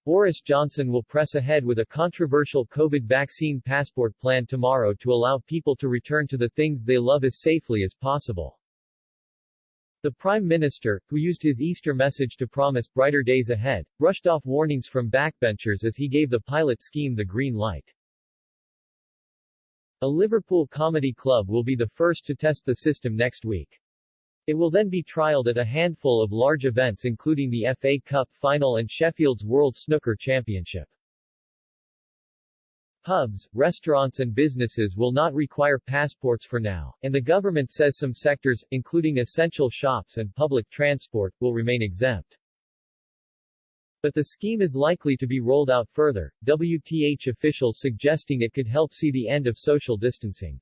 Boris Johnson will press ahead with a controversial COVID vaccine passport plan tomorrow to allow people to return to the things they love as safely as possible. The Prime Minister, who used his Easter message to promise brighter days ahead, brushed off warnings from backbenchers as he gave the pilot scheme the green light. A Liverpool comedy club will be the first to test the system next week. It will then be trialled at a handful of large events including the FA Cup final and Sheffield's World Snooker Championship. Pubs, restaurants and businesses will not require passports for now, and the government says some sectors, including essential shops and public transport, will remain exempt. But the scheme is likely to be rolled out further, WTH officials suggesting it could help see the end of social distancing.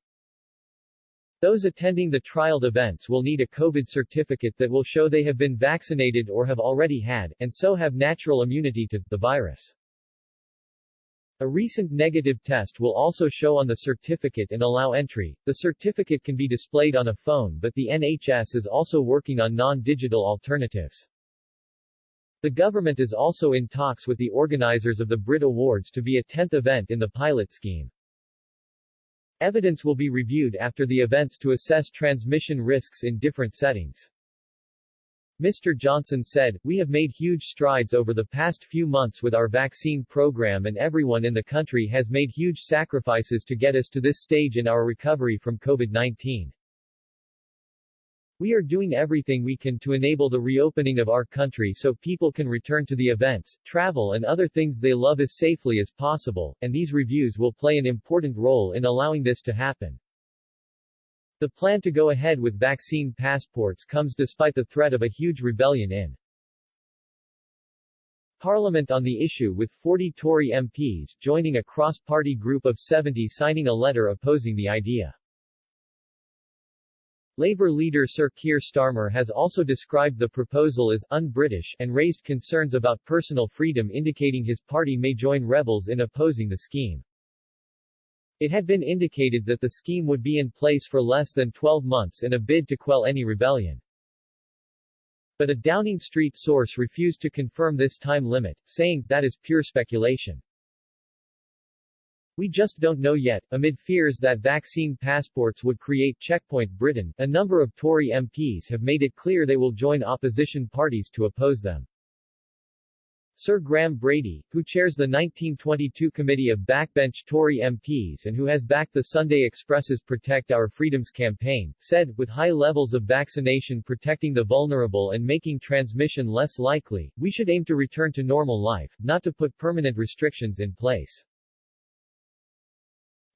Those attending the trialed events will need a COVID certificate that will show they have been vaccinated or have already had, and so have natural immunity to, the virus. A recent negative test will also show on the certificate and allow entry. The certificate can be displayed on a phone, but the NHS is also working on non-digital alternatives. The government is also in talks with the organizers of the Brit Awards to be a 10th event in the pilot scheme. Evidence will be reviewed after the events to assess transmission risks in different settings. Mr. Johnson said, "We have made huge strides over the past few months with our vaccine program and everyone in the country has made huge sacrifices to get us to this stage in our recovery from COVID-19. We are doing everything we can to enable the reopening of our country so people can return to the events, travel and other things they love as safely as possible, and these reviews will play an important role in allowing this to happen." The plan to go ahead with vaccine passports comes despite the threat of a huge rebellion in Parliament on the issue, with 40 Tory MPs joining a cross-party group of 70 signing a letter opposing the idea. Labour leader Sir Keir Starmer has also described the proposal as un-British and raised concerns about personal freedom, indicating his party may join rebels in opposing the scheme. It had been indicated that the scheme would be in place for less than 12 months in a bid to quell any rebellion. But a Downing Street source refused to confirm this time limit, saying, "That is pure speculation. We just don't know yet." Amid fears that vaccine passports would create Checkpoint Britain, a number of Tory MPs have made it clear they will join opposition parties to oppose them. Sir Graham Brady, who chairs the 1922 Committee of Backbench Tory MPs and who has backed the Sunday Express's Protect Our Freedoms campaign, said, "With high levels of vaccination protecting the vulnerable and making transmission less likely, we should aim to return to normal life, not to put permanent restrictions in place."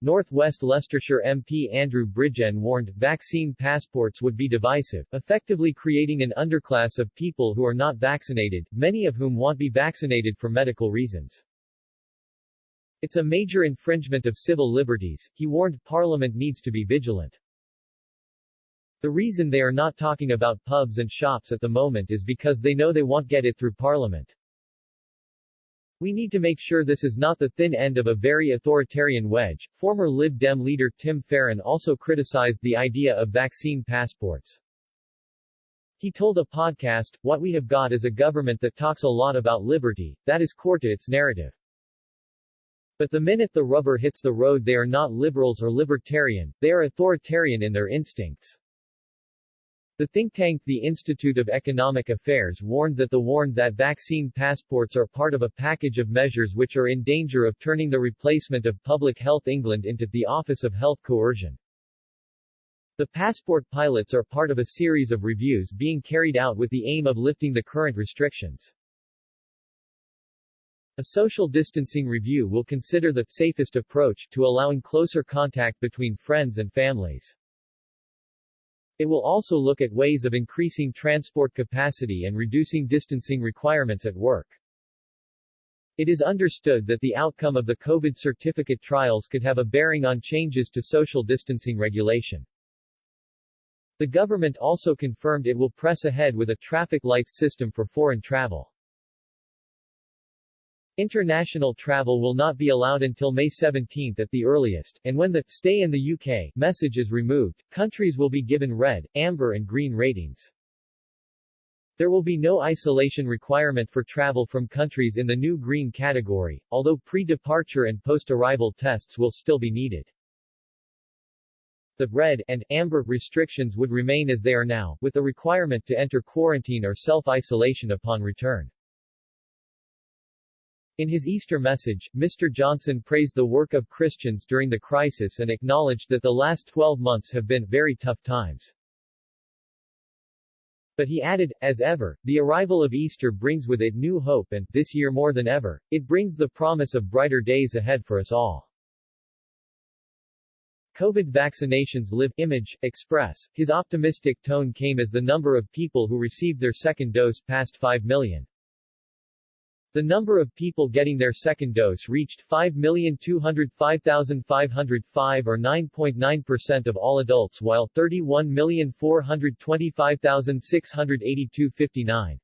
North West Leicestershire MP Andrew Bridgen warned, vaccine passports would be divisive, effectively creating an underclass of people who are not vaccinated, many of whom won't be vaccinated for medical reasons. "It's a major infringement of civil liberties," he warned. Parliament needs to be vigilant. The reason they are not talking about pubs and shops at the moment is because they know they won't get it through Parliament. "We need to make sure this is not the thin end of a very authoritarian wedge." Former Lib Dem leader Tim Farron also criticized the idea of vaccine passports. He told a podcast, "What we have got is a government that talks a lot about liberty, that is core to its narrative. But the minute the rubber hits the road they are not liberals or libertarian, they are authoritarian in their instincts." The think tank the Institute of Economic Affairs warned that vaccine passports are part of a package of measures which are in danger of turning the replacement of Public Health England into the Office of Health Coercion. The passport pilots are part of a series of reviews being carried out with the aim of lifting the current restrictions. A social distancing review will consider the safest approach to allowing closer contact between friends and families. It will also look at ways of increasing transport capacity and reducing distancing requirements at work. It is understood that the outcome of the COVID certificate trials could have a bearing on changes to social distancing regulation. The government also confirmed it will press ahead with a traffic lights system for foreign travel. International travel will not be allowed until May 17 at the earliest, and when the "Stay in the UK" message is removed, countries will be given red, amber and green ratings. There will be no isolation requirement for travel from countries in the new green category, although pre-departure and post-arrival tests will still be needed. The red and amber restrictions would remain as they are now, with the requirement to enter quarantine or self-isolation upon return. In his Easter message, Mr. Johnson praised the work of Christians during the crisis and acknowledged that the last 12 months have been very tough times. But he added, as ever, the arrival of Easter brings with it new hope and, this year more than ever, it brings the promise of brighter days ahead for us all. COVID vaccinations live image, express. His optimistic tone came as the number of people who received their second dose passed 5 million. The number of people getting their second dose reached 5,205,505 or 9.9% of all adults, while 31,425,682 59.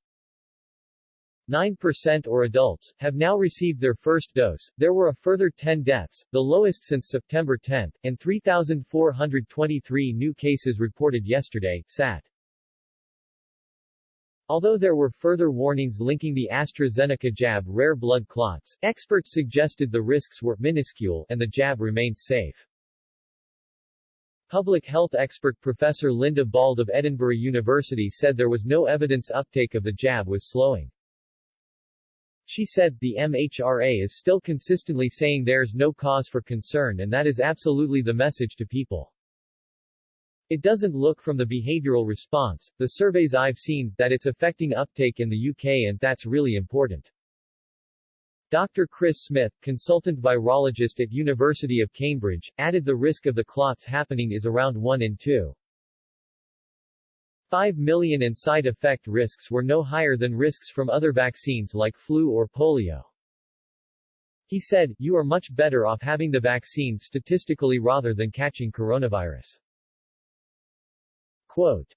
9% or adults, have now received their first dose. There were a further 10 deaths, the lowest since September 10, and 3,423 new cases reported yesterday, SAT. Although there were further warnings linking the AstraZeneca jab rare blood clots, experts suggested the risks were minuscule and the jab remained safe. Public health expert Professor Linda Bald of Edinburgh University said there was no evidence uptake of the jab was slowing. She said, the MHRA is still consistently saying there's no cause for concern and that is absolutely the message to people. It doesn't look from the behavioral response, the surveys I've seen, that it's affecting uptake in the UK and that's really important. Dr. Chris Smith, consultant virologist at University of Cambridge, added the risk of the clots happening is around 1 in 2.5 million and side effect risks were no higher than risks from other vaccines like flu or polio. He said, you are much better off having the vaccine statistically rather than catching coronavirus. Quote,